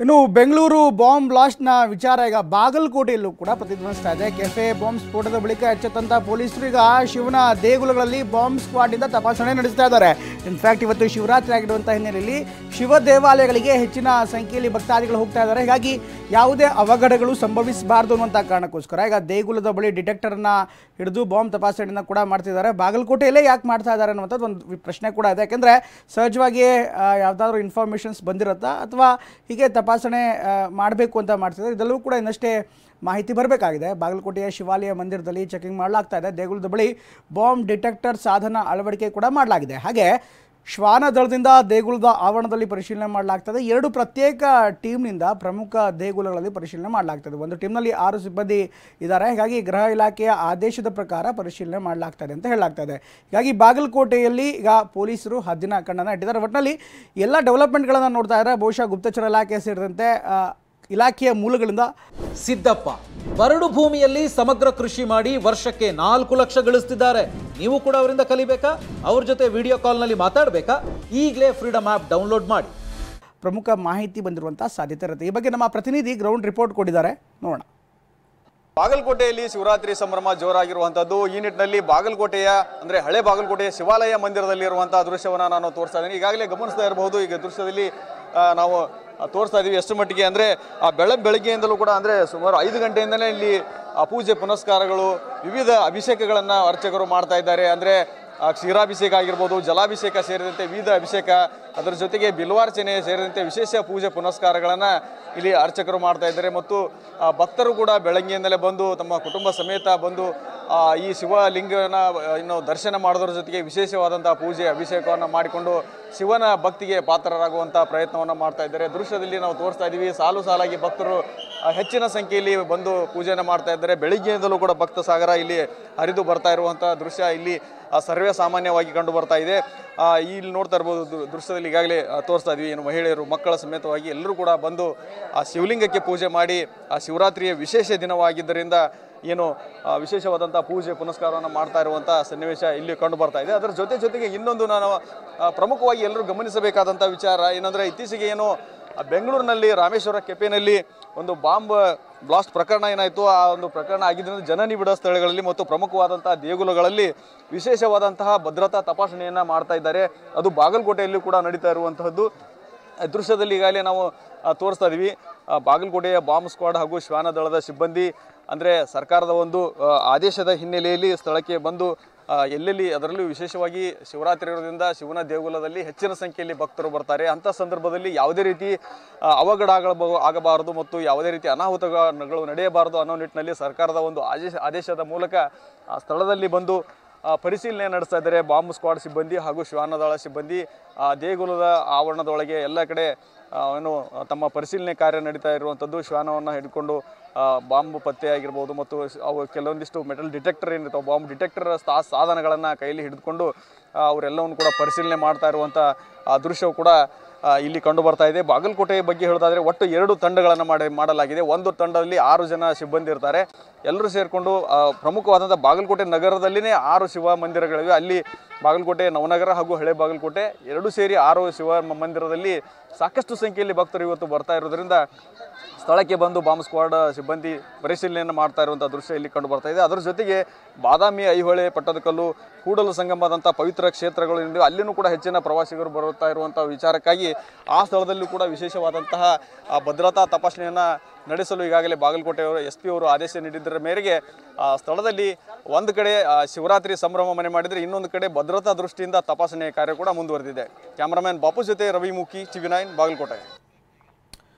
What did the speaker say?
ಇನ್ನು ಬೆಂಗಳೂರು ಬಾಂಬ್ ಬ್ಲಾಸ್ಟ್ನ ವಿಚಾರ ಈಗ ಬಾಗಲಕೋಟೆಯಲ್ಲೂ ಕೂಡ ಪ್ರತಿಧ್ವನಿಸ್ತಾ ಇದೆ. ಕೆಫೆ ಬಾಂಬ್ ಸ್ಫೋಟದ ಬಳಿಕ ಎಚ್ಚೆತ್ತಂತ ಪೊಲೀಸರು ಈಗ ಶಿವನ ದೇಗುಲಗಳಲ್ಲಿ ಬಾಂಬ್ ಸ್ಕ್ವಾಡ್ನಿಂದ ತಪಾಸಣೆ ನಡೆಸ್ತಾ ಇದ್ದಾರೆ. ಇನ್ಫ್ಯಾಕ್ಟ್ ಇವತ್ತು ಶಿವರಾತ್ರಿ ಆಗಿರುವಂಥ ಹಿನ್ನೆಲೆಯಲ್ಲಿ ಶಿವ ದೇವಾಲಯಗಳಿಗೆ ಹೆಚ್ಚಿನ ಸಂಖ್ಯೆಯಲ್ಲಿ ಭಕ್ತಾದಿಗಳು ಹೋಗ್ತಾ ಇದ್ದಾರೆ. ಹೀಗಾಗಿ ಯಾವುದೇ ಅವಘಡಗಳು ಸಂಭವಿಸಬಾರ್ದು ಅನ್ನುವಂಥ ಕಾರಣಕ್ಕೋಸ್ಕರ ಈಗ ದೇಗುಲದ ಬಳಿ ಡಿಟೆಕ್ಟರ್ನ ಹಿಡಿದು ಬಾಂಬ್ ತಪಾಸಣೆಯನ್ನು ಕೂಡ ಮಾಡ್ತಿದ್ದಾರೆ. ಬಾಗಲಕೋಟೆಯಲ್ಲೇ ಯಾಕೆ ಮಾಡ್ತಾ ಇದ್ದಾರೆ ಅನ್ನುವಂಥದ್ದು ಒಂದು ಪ್ರಶ್ನೆ ಕೂಡ ಇದೆ. ಯಾಕೆಂದರೆ ಸಹಜವಾಗಿಯೇ ಯಾವುದಾದ್ರೂ ಇನ್ಫಾರ್ಮೇಷನ್ಸ್ ಬಂದಿರುತ್ತಾ ಅಥವಾ ಹೀಗೆ ತಪಾಸಣೆ ಮಾಡಬೇಕು ಅಂತ ಮಾಡ್ತಿದ್ದಾರೆ. ಇದೆಲ್ಲವೂ ಕೂಡ ಇನ್ನಷ್ಟೇ ಮಾಹಿತಿ ಬರಬೇಕಾಗಿದೆ. ಬಾಗಲಕೋಟೆಯ ಶಿವಾಲಯ ಮಂದಿರದಲ್ಲಿ ಚೆಕಿಂಗ್ ಮಾಡಲಾಗ್ತಾ ಇದೆ. ದೇಗುಲದ ಬಳಿ ಬಾಂಬ್ ಡಿಟೆಕ್ಟರ್ ಸಾಧನ ಅಳವಡಿಕೆ ಕೂಡ ಮಾಡಲಾಗಿದೆ. ಹಾಗೆ ಶ್ವಾನ ದಳದಿಂದ ದೇಗುಲದ ಆವರಣದಲ್ಲಿ ಪರಿಶೀಲನೆ ಮಾಡಲಾಗ್ತದೆ. 2 ಪ್ರತ್ಯೇಕ ಟೀಮ್ನಿಂದ ಪ್ರಮುಖ ದೇಗುಲಗಳಲ್ಲಿ ಪರಿಶೀಲನೆ ಮಾಡಲಾಗ್ತದೆ. ಒಂದು ಟೀಮ್ನಲ್ಲಿ 6 ಸಿಬ್ಬಂದಿ ಇದ್ದಾರೆ. ಹೀಗಾಗಿ ಗೃಹ ಇಲಾಖೆಯ ಆದೇಶದ ಪ್ರಕಾರ ಪರಿಶೀಲನೆ ಮಾಡಲಾಗ್ತದೆ ಅಂತ ಹೇಳಲಾಗ್ತದೆ. ಹೀಗಾಗಿ ಬಾಗಲಕೋಟೆಯಲ್ಲಿ ಈಗ ಪೊಲೀಸರು ಹದ್ದಿನ ಕಣ್ಣನ್ನು ಇಟ್ಟಿದ್ದಾರೆ. ಒಟ್ಟಿನಲ್ಲಿ ಎಲ್ಲ ಡೆವಲಪ್ಮೆಂಟ್ಗಳನ್ನು ನೋಡ್ತಾ ಇದ್ದಾರೆ. ಬಹುಶಃ ಗುಪ್ತಚರ ಇಲಾಖೆ ಸೇರಿದಂತೆ ಇಲಾಖೆಯ ಮೂಲಗಳಿಂದ ಸಿದ್ದಪ್ಪ ಬರಡು ಭೂಮಿಯಲ್ಲಿ ಸಮಗ್ರ ಕೃಷಿ ಮಾಡಿ ವರ್ಷಕ್ಕೆ 4 ಲಕ್ಷ ಗಳಿಸ್ತಿದ್ದಾರೆ. ನೀವು ಕೂಡ ಅವರಿಂದ ಕಲಿಬೇಕಾ? ಅವ್ರ ಜೊತೆ ವಿಡಿಯೋ ಕಾಲ್ನಲ್ಲಿ ಮಾತಾಡಬೇಕಾ? ಈಗಲೇ ಫ್ರೀಡಮ್ ಆ್ಯಪ್ ಡೌನ್ಲೋಡ್ ಮಾಡಿ. ಪ್ರಮುಖ ಮಾಹಿತಿ ಬಂದಿರುವಂಥ ಸಾಧ್ಯತೆ ಇರುತ್ತೆ. ಈ ಬಗ್ಗೆ ನಮ್ಮ ಪ್ರತಿನಿಧಿ ಗ್ರೌಂಡ್ ರಿಪೋರ್ಟ್ ಕೊಟ್ಟಿದ್ದಾರೆ, ನೋಡೋಣ. ಬಾಗಲಕೋಟೆಯಲ್ಲಿ ಶಿವರಾತ್ರಿ ಸಂಭ್ರಮ ಜೋರಾಗಿರುವಂಥದ್ದು. ಈ ನಿಟ್ಟಿನಲ್ಲಿ ಬಾಗಲಕೋಟೆಯ ಅಂದರೆ ಹಳೆ ಬಾಗಲಕೋಟೆಯ ಶಿವಾಲಯ ಮಂದಿರದಲ್ಲಿ ಇರುವಂತಹ ದೃಶ್ಯವನ್ನು ನಾನು ತೋರಿಸ್ತಾ ಇದ್ದೀನಿ. ಈಗಾಗಲೇ ಗಮನಿಸ್ತಾ ಇರಬಹುದು. ಈಗ ದೃಶ್ಯದಲ್ಲಿ ನಾವು ತೋರಿಸ್ತಾ ಇದ್ದೀವಿ ಎಷ್ಟು ಮಟ್ಟಿಗೆ ಅಂದರೆ ಬೆಳಗ್ಗೆಯಿಂದಲೂ ಕೂಡ ಅಂದರೆ ಸುಮಾರು 5 ಗಂಟೆಯಿಂದಲೇ ಇಲ್ಲಿ ಪೂಜೆ ಪುನಸ್ಕಾರಗಳು ವಿವಿಧ ಅಭಿಷೇಕಗಳನ್ನು ಅರ್ಚಕರು ಮಾಡ್ತಾ ಇದ್ದಾರೆ. ಅಂದರೆ ಕ್ಷೀರಾಭಿಷೇಕ ಆಗಿರ್ಬೋದು, ಜಲಾಭಿಷೇಕ ಸೇರಿದಂತೆ ವಿವಿಧ ಅಭಿಷೇಕ, ಅದರ ಜೊತೆಗೆ ಬಿಲ್ವಾರ್ಚನೆ ಸೇರಿದಂತೆ ವಿಶೇಷ ಪೂಜೆ ಪುನಸ್ಕಾರಗಳನ್ನು ಇಲ್ಲಿ ಅರ್ಚಕರು ಮಾಡ್ತಾ ಇದ್ದಾರೆ. ಮತ್ತು ಭಕ್ತರು ಕೂಡ ಬೆಳಗ್ಗೆಯಿಂದಲೇ ಬಂದು ತಮ್ಮ ಕುಟುಂಬ ಸಮೇತ ಬಂದು ಈ ಶಿವಲಿಂಗನ ಇನ್ನು ದರ್ಶನ ಮಾಡೋದ್ರ ಜೊತೆಗೆ ವಿಶೇಷವಾದಂಥ ಪೂಜೆ ಅಭಿಷೇಕವನ್ನು ಮಾಡಿಕೊಂಡು ಶಿವನ ಭಕ್ತಿಗೆ ಪಾತ್ರರಾಗುವಂಥ ಪ್ರಯತ್ನವನ್ನು ಮಾಡ್ತಾ ಇದ್ದಾರೆ. ದೃಶ್ಯದಲ್ಲಿ ನಾವು ತೋರಿಸ್ತಾ ಇದ್ದೀವಿ. ಸಾಲು ಸಾಲಾಗಿ ಭಕ್ತರು ಹೆಚ್ಚಿನ ಸಂಖ್ಯೆಯಲ್ಲಿ ಬಂದು ಪೂಜೆಯನ್ನು ಮಾಡ್ತಾ ಇದ್ದಾರೆ. ಬೆಳಿಗ್ಗೆಯಿಂದಲೂ ಕೂಡ ಭಕ್ತ ಸಾಗರ ಇಲ್ಲಿ ಹರಿದು ಬರ್ತಾ ಇರುವಂಥ ದೃಶ್ಯ ಇಲ್ಲಿ ಸರ್ವೇ ಸಾಮಾನ್ಯವಾಗಿ ಕಂಡು ಬರ್ತಾ ಇದೆ. ಇಲ್ಲಿ ನೋಡ್ತಾ ಇರ್ಬೋದು ದೃಶ್ಯದಲ್ಲಿ ಈಗಾಗಲೇ ತೋರಿಸ್ತಾ ಇದ್ವಿ. ಏನು ಮಹಿಳೆಯರು ಮಕ್ಕಳ ಸಮೇತವಾಗಿ ಎಲ್ಲರೂ ಕೂಡ ಬಂದು ಆ ಶಿವಲಿಂಗಕ್ಕೆ ಪೂಜೆ ಮಾಡಿ ಆ ಶಿವರಾತ್ರಿಯ ವಿಶೇಷ ದಿನವಾಗಿದ್ದರಿಂದ ಏನು ವಿಶೇಷವಾದಂಥ ಪೂಜೆ ಪುನಸ್ಕಾರವನ್ನು ಮಾಡ್ತಾ ಇರುವಂಥ ಸನ್ನಿವೇಶ ಇಲ್ಲಿ ಕಂಡು ಬರ್ತಾ ಇದೆ. ಅದರ ಜೊತೆಗೆ ಇನ್ನೊಂದು ನಾನು ಪ್ರಮುಖವಾಗಿ ಎಲ್ಲರೂ ಗಮನಿಸಬೇಕಾದಂಥ ವಿಚಾರ ಏನಂದರೆ, ಇತ್ತೀಚೆಗೆ ಏನು ಬೆಂಗಳೂರಿನಲ್ಲಿ ರಾಮೇಶ್ವರ ಕೆಫೆನಲ್ಲಿ ಒಂದು ಬಾಂಬ್ ಬ್ಲಾಸ್ಟ್ ಪ್ರಕರಣ ಏನಾಯಿತು, ಆ ಒಂದು ಪ್ರಕರಣ ಆಗಿದ್ದರಿಂದ ಜನನಿಬಿಡ ಸ್ಥಳಗಳಲ್ಲಿ ಮತ್ತು ಪ್ರಮುಖವಾದಂಥ ದೇಗುಲಗಳಲ್ಲಿ ವಿಶೇಷವಾದಂತಹ ಭದ್ರತಾ ತಪಾಸಣೆಯನ್ನು ಮಾಡ್ತಾ ಇದ್ದಾರೆ. ಅದು ಬಾಗಲಕೋಟೆಯಲ್ಲಿ ಕೂಡ ನಡೀತಾ ಇರುವಂತಹದ್ದು. ದೃಶ್ಯದಲ್ಲಿ ಈಗಾಗಲೇ ನಾವು ತೋರಿಸ್ತಾ ಇದ್ದೀವಿ. ಬಾಗಲಕೋಟೆಯ ಬಾಂಬ್ ಸ್ಕ್ವಾಡ್ ಹಾಗೂ ಶ್ವಾನ ದಳದ ಸಿಬ್ಬಂದಿ ಅಂದರೆ ಸರ್ಕಾರದ ಒಂದು ಆದೇಶದ ಹಿನ್ನೆಲೆಯಲ್ಲಿ ಸ್ಥಳಕ್ಕೆ ಬಂದು ಎಲ್ಲೆಲ್ಲಿ ಅದರಲ್ಲೂ ವಿಶೇಷವಾಗಿ ಶಿವರಾತ್ರಿ ಇರೋದ್ರಿಂದ ಶಿವನ ದೇಗುಲದಲ್ಲಿ ಹೆಚ್ಚಿನ ಸಂಖ್ಯೆಯಲ್ಲಿ ಭಕ್ತರು ಬರ್ತಾರೆ. ಅಂಥ ಸಂದರ್ಭದಲ್ಲಿ ಯಾವುದೇ ರೀತಿ ಅವಘಡ ಆಗಬಾರದು ಮತ್ತು ಯಾವುದೇ ರೀತಿ ಅನಾಹುತಗಳು ನಡೆಯಬಾರದು ಅನ್ನೋ ನಿಟ್ಟಿನಲ್ಲಿ ಸರ್ಕಾರದ ಒಂದು ಆದೇಶದ ಮೂಲಕ ಸ್ಥಳದಲ್ಲಿ ಬಂದು ಪರಿಶೀಲನೆ ನಡೆಸ್ತಾ ಇದ್ದಾರೆ. ಬಾಂಬ್ ಸ್ಕ್ವಾಡ್ ಸಿಬ್ಬಂದಿ ಹಾಗೂ ಶ್ವಾನದಳ ಸಿಬ್ಬಂದಿ ದೇಗುಲದ ಆವರಣದೊಳಗೆ ಎಲ್ಲ ಕಡೆ ಏನು ತಮ್ಮ ಪರಿಶೀಲನೆ ಕಾರ್ಯ ನಡೀತಾ ಇರುವಂಥದ್ದು. ಶ್ವಾನವನ್ನು ಹಿಡ್ಕೊಂಡು ಬಾಂಬ್ ಪತ್ತೆ ಆಗಿರ್ಬೋದು ಮತ್ತು ಅವು ಕೆಲವೊಂದಿಷ್ಟು ಮೆಟಲ್ ಡಿಟೆಕ್ಟರ್ ಏನಿರ್ತಾವೆ, ಬಾಂಬ್ ಡಿಟೆಕ್ಟರ್ ಸಾಧನಗಳನ್ನು ಕೈಯಲ್ಲಿ ಹಿಡಿದುಕೊಂಡು ಅವರೆಲ್ಲವನ್ನು ಕೂಡ ಪರಿಶೀಲನೆ ಮಾಡ್ತಾ ಇರುವಂಥ ದೃಶ್ಯವು ಕೂಡ ಇಲ್ಲಿ ಕಂಡು ಬರ್ತಾ ಇದೆ. ಬಾಗಲಕೋಟೆ ಬಗ್ಗೆ ಹೇಳೋದಾದರೆ ಒಟ್ಟು 2 ತಂಡಗಳನ್ನು ಮಾಡಲಾಗಿದೆ. ಒಂದು ತಂಡದಲ್ಲಿ 6 ಜನ ಸಿಬ್ಬಂದಿ ಇರ್ತಾರೆ. ಎಲ್ಲರೂ ಸೇರಿಕೊಂಡು ಪ್ರಮುಖವಾದಂಥ ಬಾಗಲಕೋಟೆ ನಗರದಲ್ಲಿನೇ 6 ಶಿವ ಮಂದಿರಗಳಿವೆ. ಅಲ್ಲಿ ಬಾಗಲಕೋಟೆ ನವನಗರ ಹಾಗೂ ಹಳೆ ಬಾಗಲಕೋಟೆ 2 ಸೇರಿ 6 ಶಿವ ಮಂದಿರದಲ್ಲಿ ಸಾಕಷ್ಟು ಸಂಖ್ಯೆಯಲ್ಲಿ ಭಕ್ತರು ಇವತ್ತು ಬರ್ತಾ ಇರೋದ್ರಿಂದ ಸ್ಥಳಕ್ಕೆ ಬಂದು ಬಾಂಬ್ ಸ್ಕ್ವಾಡ್ ಸಿಬ್ಬಂದಿ ಪರಿಶೀಲನೆಯನ್ನು ಮಾಡ್ತಾ ಇರುವಂಥ ದೃಶ್ಯ ಇಲ್ಲಿ ಕಂಡು ಬರ್ತಾ ಇದೆ. ಅದರ ಜೊತೆಗೆ ಬಾದಾಮಿ, ಐಹೊಳೆ, ಪಟ್ಟದಕಲ್ಲು, ಕೂಡಲ ಸಂಗಮದಂಥ ಪವಿತ್ರ ಕ್ಷೇತ್ರಗಳು ಏನಿವೆ ಅಲ್ಲಿನೂ ಕೂಡ ಹೆಚ್ಚಿನ ಪ್ರವಾಸಿಗರು ಬರುತ್ತಾ ಇರುವಂಥ ವಿಚಾರಕ್ಕಾಗಿ ಆ ಸ್ಥಳದಲ್ಲೂ ಕೂಡ ವಿಶೇಷವಾದಂತಹ ಭದ್ರತಾ ತಪಾಸಣೆಯನ್ನು ನಡೆಸಲು ಈಗಾಗಲೇ ಬಾಗಲಕೋಟೆಯವರು SP ಅವರು ಆದೇಶ ನೀಡಿದ್ದರ ಮೇರೆಗೆ ಸ್ಥಳದಲ್ಲಿ ಒಂದು ಕಡೆ ಶಿವರಾತ್ರಿ ಸಂಭ್ರಮ ಮನೆ ಮಾಡಿದರೆ ಇನ್ನೊಂದು ಕಡೆ ಭದ್ರತಾ ದೃಷ್ಟಿಯಿಂದ ತಪಾಸಣೆ ಕಾರ್ಯ ಕೂಡ ಮುಂದುವರೆದಿದೆ. ಕ್ಯಾಮರಾಮನ್ ಬಾಪು ಜೊತೆ ರವಿ ಮುಖಿ, TV9 ಬಾಗಲಕೋಟೆ.